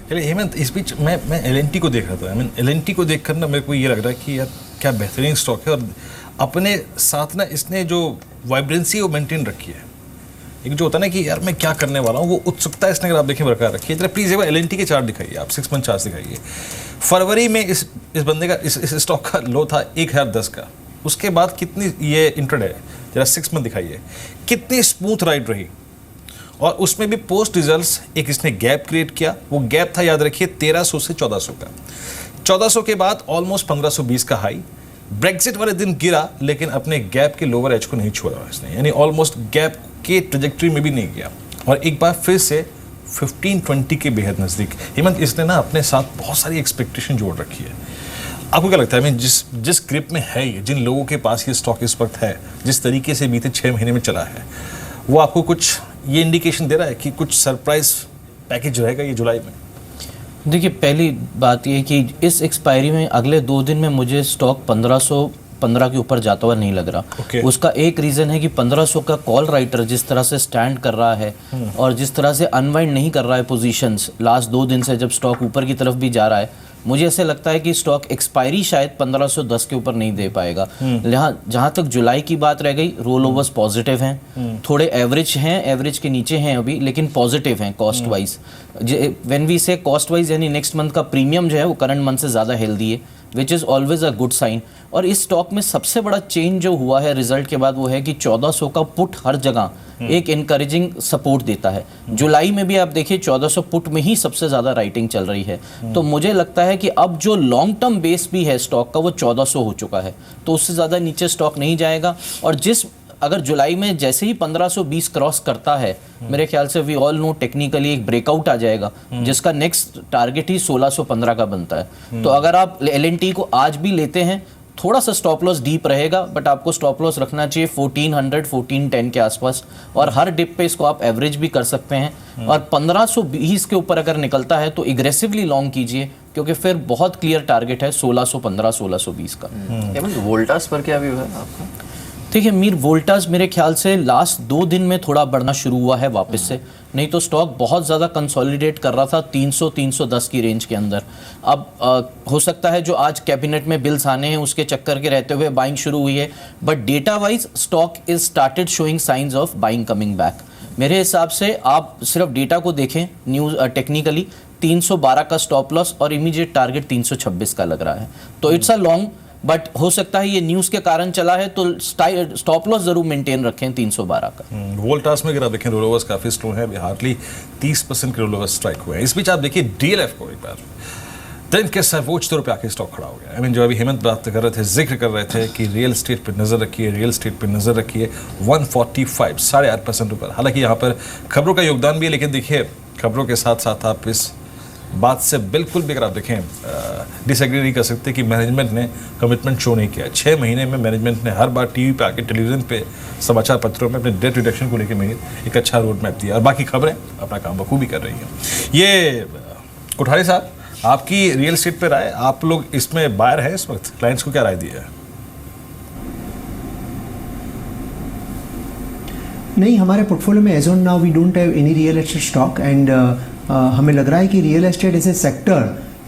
चलिए हेमंत, इस बीच मैं एल&टी को देख रहा था। एल&टी को देखकर ना मेरे को ये लग रहा है कि यार क्या बेहतरीन स्टॉक है, और अपने साथ ना इसने जो वाइब्रेंसी वो मेंटेन रखी है। एक जो होता है ना कि यार मैं क्या करने वाला हूँ, वो उत्सुकता इसने अगर आप देखें बरकरार रखी है। प्लीज़ एक बार एल&टी के चार्ट दिखाइए, आप 6 मंथ चार्ट दिखाइए। फरवरी में इस बंदे का इस स्टॉक का लो था 1010 का। उसके बाद कितनी ये इंट्राडे जरा 6 मंथ दिखाइए, कितनी स्मूथ राइड रही। और उसमें भी पोस्ट रिजल्ट्स एक इसने गैप क्रिएट किया। वो गैप था, याद रखिए, 1300 से 1400 का। 1400 के बाद ऑलमोस्ट 1520 का हाई। ब्रेक्सिट वाले दिन गिरा, लेकिन अपने गैप के लोअर एज को नहीं छोड़ा इसने, यानी ऑलमोस्ट गैप के ट्रेजेक्ट्री में भी नहीं गया। और एक बार फिर से 1520 के बेहद नज़दीक। हेमंत, इसने ना अपने साथ बहुत सारी एक्सपेक्टेशन जोड़ रखी है। आपको क्या लगता है, जिस ग्रिप में है ये, जिन लोगों के पास ये स्टॉक इस वक्त है, जिस तरीके से बीते 6 महीने में चला है, वो आपको कुछ ये इंडिकेशन दे रहा है कि कुछ सरप्राइज पैकेज रहेगा ये जुलाई में? देखिए, पहली बात ये कि इस एक्सपायरी में अगले 2 दिन में मुझे स्टॉक 1515 के ऊपर जाता हुआ नहीं लग रहा। उसका एक रीज़न है कि 1500 का कॉल राइटर जिस तरह से स्टैंड कर रहा है और जिस तरह से अनवाइंड नहीं कर रहा है पोजीशंस लास्ट 2 दिन से, जब स्टॉक ऊपर की तरफ भी जा रहा है, मुझे ऐसे लगता है कि स्टॉक एक्सपायरी शायद 1510 के ऊपर नहीं दे पाएगा। जहाँ तक जुलाई की बात रह गई, रोल ओवर्स पॉजिटिव हैं, थोड़े एवरेज हैं, एवरेज के नीचे हैं अभी, लेकिन पॉजिटिव हैं cost wise. When we say cost wise, यानी नेक्स्ट मंथ का प्रीमियम जो है वो करंट मंथ से ज़्यादा हेल्दी है, which is always a good sign. और इस स्टॉक में सबसे बड़ा चेंज जो हुआ है रिजल्ट के बाद, वो है कि 1400 का पुट हर जगह एक इनकरेजिंग सपोर्ट देता है। जुलाई में भी आप देखिए 1400 पुट में ही सबसे ज़्यादा राइटिंग चल रही है। तो मुझे लगता है कि अब जो लॉन्ग टर्म बेस भी है स्टॉक का, वो 1400 हो चुका है, तो उससे ज़्यादा नीचे स्टॉक नहीं जाएगा। और अगर जुलाई में जैसे ही 1520 क्रॉस करता है, मेरे ख्याल से वी ऑल नो टेक्निकली एक ब्रेकआउट आ जाएगा, जिसका नेक्स्ट टारगेट ही 1615 का बनता है। तो अगर आप एल&टी को आज भी लेते हैं, थोड़ा सा स्टॉप लॉस डीप रहेगा, बट आपको स्टॉप लॉस रखना चाहिए 1400 1410 के आसपास, और हर डिप पे इसको आप एवरेज भी कर सकते हैं। और 1520 के ऊपर अगर निकलता है तो एग्रेसिवली लॉन्ग कीजिए, क्योंकि फिर बहुत क्लियर टारगेट है 1615 1620 का। वोल्टास पर क्या व्यू है आपका? देखिए मीर, वोल्टास मेरे ख्याल से लास्ट 2 दिन में थोड़ा बढ़ना शुरू हुआ है वापस से, नहीं तो स्टॉक बहुत ज़्यादा कंसोलिडेट कर रहा था 300-310 की रेंज के अंदर। अब हो सकता है जो आज कैबिनेट में बिल्स आने हैं उसके चक्कर के रहते हुए बाइंग शुरू हुई है, but data wise stock is started showing science of buying coming back. मेरे हिसाब से आप सिर्फ डेटा को देखें, न्यूज़ टेक्निकली 312 का स्टॉप लॉस और इमीडिएट टारगेट 326 का लग रहा है। तो इट्स अ लॉन्ग, बट हो सकता है ये न्यूज़ के कारण चला है, तो स्टॉप लॉस जरूर मेंटेन रखें 312 का। वोल्टास में अगर आप देखें, रोल ओवर्स काफ़ी स्लो है, हार्डली 30% के रोल ओवर्स स्ट्राइक हुए हैं। इस बीच आप देखिए डीएलएफ को एक बार दिन के सर्वोच्च तौर पे आके स्टॉक खड़ा हो गया। जो अभी हेमंत बात कर रहे थे, जिक्र कर रहे थे कि रियल एस्टेट पे नज़र रखिए, रियल एस्टेट पे नज़र रखिए। 145 8.5% ऊपर। हालांकि यहाँ पर खबरों का योगदान भी है, लेकिन देखिए खबरों के साथ साथ आप इस बात से बिल्कुल भी अगर आप देखें डिसएग्री नहीं कर सकते कि मैनेजमेंट ने कमिटमेंट शो नहीं किया। 6 महीने में मैनेजमेंट ने हर बार टीवी पे आके, टेलीविज़न पे, समाचार पत्रों में अपने डेट रिडक्शन को लेकर एक अच्छा रोड मैप दिया, और बाकी खबरें अपना काम बखूबी कर रही हैं। ये कोठारी साहब, आपकी रियल एस्टेट पे राय, आप लोग इसमें बायर है इस वक्त, क्लाइंट्स को क्या राय दी है? नहीं, हमारे पोर्टफोलियो में as on now we don't have any real estate stock, and हमें लग रहा है कि real estate as a sector,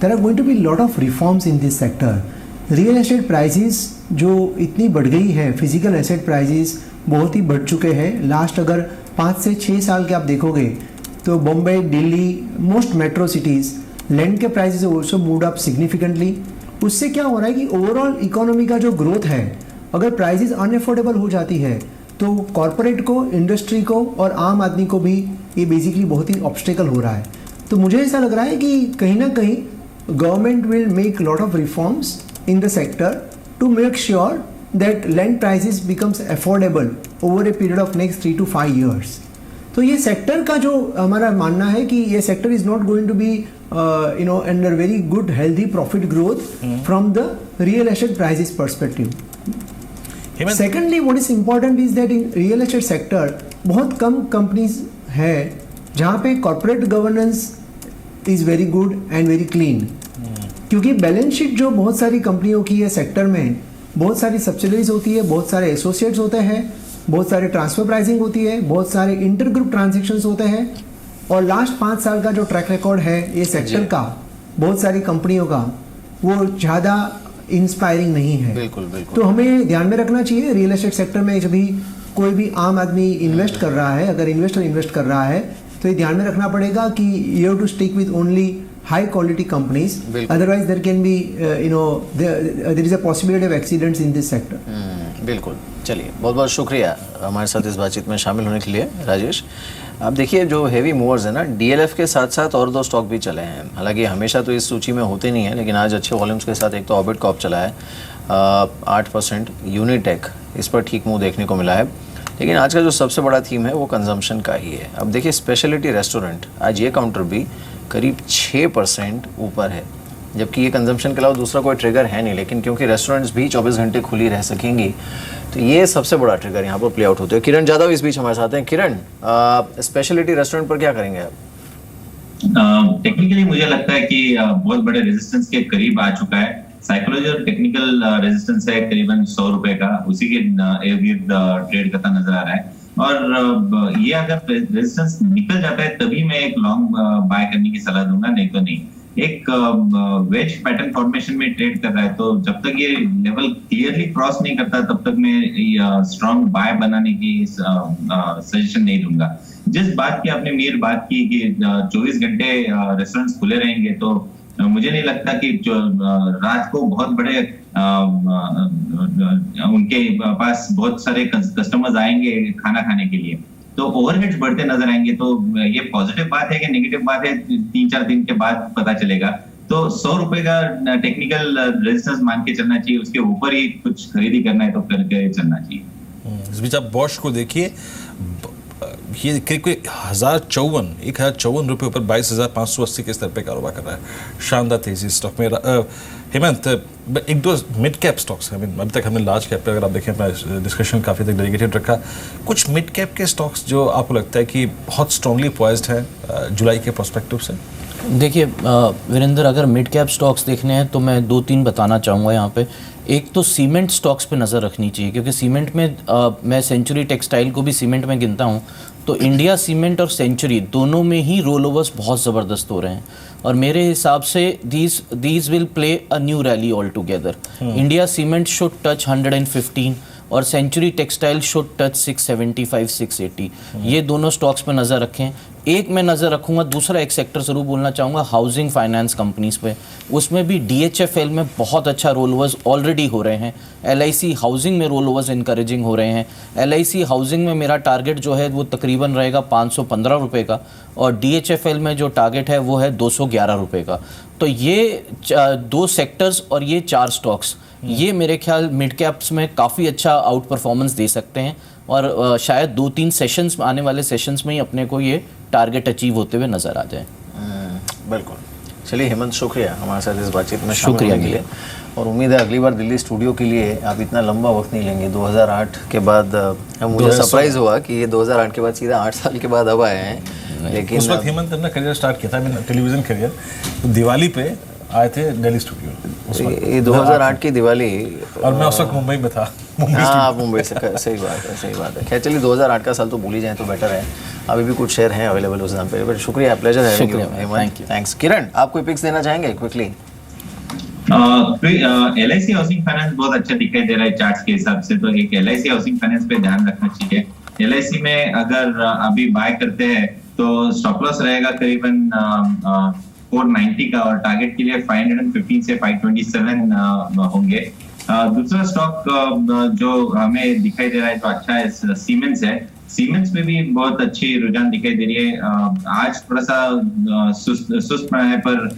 there are going to be lot of reforms in this sector. Real estate prices जो इतनी बढ़ गई है, फिजिकल एसेट प्राइसेस बहुत ही बढ़ चुके हैं। लास्ट अगर 5 से 6 साल के आप देखोगे तो Bombay, Delhi, most metro cities, land के prices also moved up significantly. उससे क्या हो रहा है कि ओवरऑल इकोनॉमी का जो ग्रोथ है, अगर प्राइसेस अनएफोर्डेबल हो जाती है तो कॉरपोरेट को, इंडस्ट्री को और आम आदमी को भी ये बेसिकली बहुत ही ऑब्स्टेकल हो रहा है। तो मुझे ऐसा लग रहा है कि कहीं ना कहीं government will make lot of reforms in the sector to make sure that land prices becomes affordable over a period of next 3 to 5 years। तो ये सेक्टर का जो हमारा मानना है कि ये sector is not going to be under very good healthy profit growth from the real estate prices perspective. Secondly what is important is that in real estate sector बहुत कम कंपनीज है जहाँ पे corporate governance is very good and very clean, क्योंकि balance sheet जो बहुत सारी कंपनियों की है सेक्टर में, बहुत सारी सब्सिडरीज होती है, बहुत सारे एसोसिएट्स होते हैं, बहुत सारे ट्रांसफर प्राइसिंग होती है, बहुत सारे इंटर ग्रुप ट्रांजेक्शन्स होते हैं, और लास्ट 5 साल का जो ट्रैक रिकॉर्ड है ये सेक्टर का बहुत सारी कंपनियों का वो ज़्यादा इंस्पायरिंग नहीं है। बिल्कुल बिल्कुल। तो हमें ध्यान में रखना चाहिए रियल एस्टेट सेक्टर में जब भी कोई भी आम आदमी इन्वेस्ट कर रहा है, अगर इन्वेस्टर इन्वेस्ट कर रहा है तो ये ध्यान में रखना पड़ेगा कि you have to stick with only high quality companies, otherwise there can be there is a possibility of accidents in this sector. बिल्कुल। चलिए, बहुत बहुत शुक्रिया हमारे साथ इस बातचीत में शामिल होने के लिए राजेश। आप देखिए जो हेवी मूवर्स है ना, डीएलएफ के साथ साथ और 2 स्टॉक भी चले हैं। हालांकि हमेशा तो इस सूची में होते नहीं है, लेकिन आज अच्छे वॉल्यूम्स के साथ एक तो ऑर्बिट कॉर्प चला है 8%, यूनिटेक इस पर ठीक मुंह देखने को मिला है। लेकिन आज का जो सबसे बड़ा थीम है वो कंजम्पशन का ही है। अब देखिए स्पेशलिटी रेस्टोरेंट, आज ये काउंटर भी करीब 6% ऊपर है, जबकि ये कंजम्पशन के अलावा दूसरा कोई ट्रिगर है नहीं। लेकिन क्योंकि रेस्टोरेंट्स भी 24 घंटे खुली रह सकेंगी तो ये सबसे बड़ा ट्रिगर यहाँ पर प्ले आउट होते हैं। किरण जाधव इस बीच हमारे साथ हैं। किरण, स्पेशलिटी रेस्टोरेंट पर क्या करेंगे आप? टेक्निकली मुझे लगता है कि बहुत बड़े रेजिस्टेंस के करीब आ चुका है। साइकोलॉजी और टेक्निकल रेजिस्टेंस है करीबन 100 रुपए का, उसी के इर्द ट्रेड करता नजर आ रहा है। और ये अगर रेजिस्टेंस निकल जाता है तभी मैं एक लॉन्ग बाय करने की सलाह दूंगा, नहीं तो नहीं। एक वेज पैटर्न फॉर्मेशन में ट्रेड कर रहा है, तो जब तक ये लेवल क्लियरली क्रॉस नहीं करता तब तक मैं स्ट्रॉन्ग बाय बनाने की सजेशन नहीं दूंगा। जिस बात की आपने मीर बात की कि 24 घंटे रेस्टोरेंट्स खुले रहेंगे, तो मुझे नहीं लगता कि जो रात को बहुत बड़े उनके पास बहुत सारे कस्टमर्स आएंगे खाना खाने के लिए, तो ओवरहेड्स बढ़ते नजर आएंगे। तो ये पॉजिटिव बात है कि नेगेटिव बात है, 3-4 दिन के बाद पता चलेगा। तो 100 रुपए का टेक्निकल रेजिस्टेंस मान के चलना चाहिए, उसके ऊपर ही कुछ खरीदी करना है तो करके चलना चाहिए। इस बीच आप बॉश को देखिए, ये करीब 1054 रुपये ऊपर 22,580 के स्तर पे कारोबार कर रहा है। शानदार तेजी स्टॉक में। हेमंत, एक दो मिड कैप स्टॉक्स हैं, अभी तक हमने लार्ज कैप पे अगर आप देखें अपना डिस्कशन काफ़ी तक डेडिकेटेड रखा। कुछ मिड कैप के स्टॉक्स जो आपको लगता है कि बहुत स्ट्रांगली पॉइज्ड हैं जुलाई के पर्सपेक्टिव से? देखिए वीरेंद्र, अगर मिड कैप स्टॉक्स देखने हैं तो मैं 2-3 बताना चाहूँगा यहाँ पे। एक तो सीमेंट स्टॉक्स पे नज़र रखनी चाहिए, क्योंकि सीमेंट में मैं सेंचुरी टेक्सटाइल को भी सीमेंट में गिनता हूँ, तो इंडिया सीमेंट और सेंचुरी दोनों में ही रोल ओवर्स बहुत ज़बरदस्त हो रहे हैं। और मेरे हिसाब से these will play a new rally all together. India cement should touch 115 और सेंचुरी टेक्सटाइल शुड टच 675-680। ये दोनों स्टॉक्स पे नज़र रखें। एक मैं नज़र रखूँगा, दूसरा एक सेक्टर ज़रूर बोलना चाहूँगा, हाउसिंग फाइनेंस कंपनीज पे। उसमें भी DHFL में बहुत अच्छा रोल ओवर्स ऑलरेडी हो रहे हैं। LIC हाउसिंग में रोल ओवर्स इंकरेजिंग हो रहे हैं। LIC हाउसिंग में मेरा टारगेट जो है वो तकरीबन रहेगा 515 रुपये का, और DHFL में जो टारगेट है वो है 211 रुपये का। तो ये 2 सेक्टर्स और ये 4 स्टॉक्स, ये मेरे ख्याल मिड कैप्स में काफ़ी अच्छा आउट परफॉर्मेंस दे सकते हैं, और शायद 2-3 सेशंस, आने वाले सेशंस में ही अपने को ये टारगेट अचीव होते हुए नज़र आ जाए। बिल्कुल। चलिए हेमंत, शुक्रिया हमारे साथ इस बातचीत में शामिल होने के लिए, और उम्मीद है अगली बार दिल्ली स्टूडियो के लिए आप इतना लंबा वक्त नहीं लेंगे। 2008 के बाद मुझे सरप्राइज़ हुआ कि ये 2008 के बाद सीधा 8 साल के बाद अब आए हैं। लेकिन उस वक्त हेमंत ने अपना करियर स्टार्ट किया था, मैंने टेलीविज़न करियर, तो दिवाली पे आए थे दिल्ली स्टूडियो। ये 2008 की दिवाली, और मैं उस वक्त मुंबई में था। हाँ, आप मुंबई से, सही बात है, सही बात है। खैर चलिए, 2008 का साल तो भूल ही जाए तो बेटर है। अभी भी कुछ शेयर हैं अवेलेबल उस दाम पे। बट शुक्रिया, प्लेजर है। थैंक्स। किरण, आप कोई पिक्स देना चाहेंगे क्विकली? LIC हाउसिंग फाइनेंस बहुत अच्छा दिखाई दे रहा है चार्ट्स के हिसाब से, तो एक LIC हाउसिंग फाइनेंस पे ध्यान रखना चाहिए। LIC में अगर अभी बाय करते हैं तो स्टॉप लॉस रहेगा करीबन 490 का, और टारगेट के लिए 515 से 527 होंगे। दूसरा स्टॉक जो हमें दिखाई दे रहा है तो अच्छा है, सीमेंस है। सीमेंस में भी बहुत अच्छी रुझान दिखाई दे रही है। आज थोड़ा सा सुस्त है, पर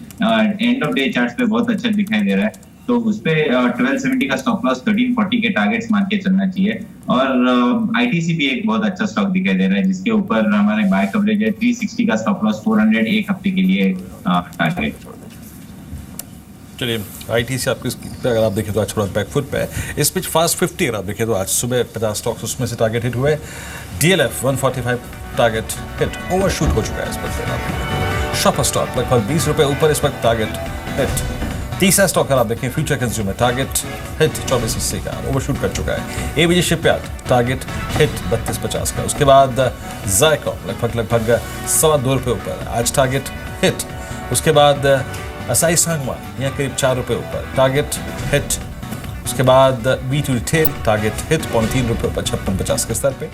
एंड ऑफ डे चार्ट्स पे बहुत अच्छा दिखाई दे रहा है, तो उस पे 1270 का स्टॉप लॉस, 1340 के टारगेट्स मान के चलना चाहिए। और ITC भी एक बहुत अच्छा स्टॉक दिखाई दे रहा है, जिसके ऊपर हमारे बाय कवरेज है। 360 का स्टॉप लॉस, 400 एक हफ्ते के लिए टारगेट। चलिए, ITC आपके अगर आप देखें तो आज थोड़ा बैकफुट पे है। इस बीच फास्ट 50 अगर आप देखें तो आज सुबह 50 स्टॉक्स उसमें से टारगेट हिट हुए। DLF 145 टारगेट हिट, ओवरशूट हो चुका है इस वक्त। शॉपर स्टॉक लगभग 20 रुपये ऊपर इस वक्त टारगेट हिट। तीसरा स्टॉक अगर आप देखें फ्यूचर कंज्यूमर, टारगेट हिट 2480 का, ओवरशूट कर चुका है। ABG शिपयार्ड टारगेट हिट 3250 का। उसके बाद जायकॉम लगभग 2.25 रुपये ऊपर, आज टारगेट हिट। उसके बाद असाई सांगवा यहाँ करीब 4 रुपये ऊपर, टारगेट हिट। उसके बाद V2 रिटेल टारगेट हिट 3.5 रुपये ऊपर 56.50 के स्तर पे।